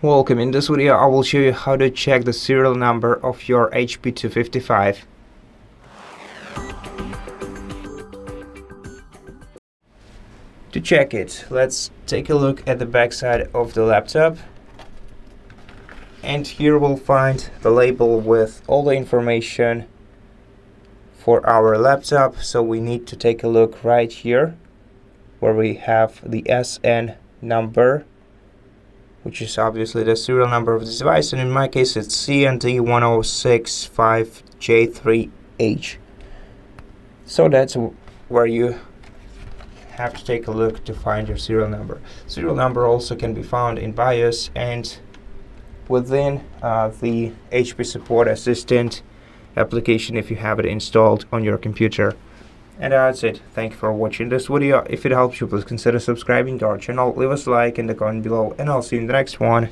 Welcome. In this video I will show you how to check the serial number of your HP 255. To check it, let's take a look at the back side of the laptop, and here we'll find the label with all the information for our laptop. So we need to take a look right here where we have the SN number, which is obviously the serial number of this device, and in my case it's CND1065J3H. So that's where you have to take a look to find your serial number. Serial number also can be found in BIOS and within the HP Support Assistant application if you have it installed on your computer. And that's it. Thank you for watching this video. If it helps you, please consider subscribing to our channel, leave us a like in the comment below, and I'll see you in the next one.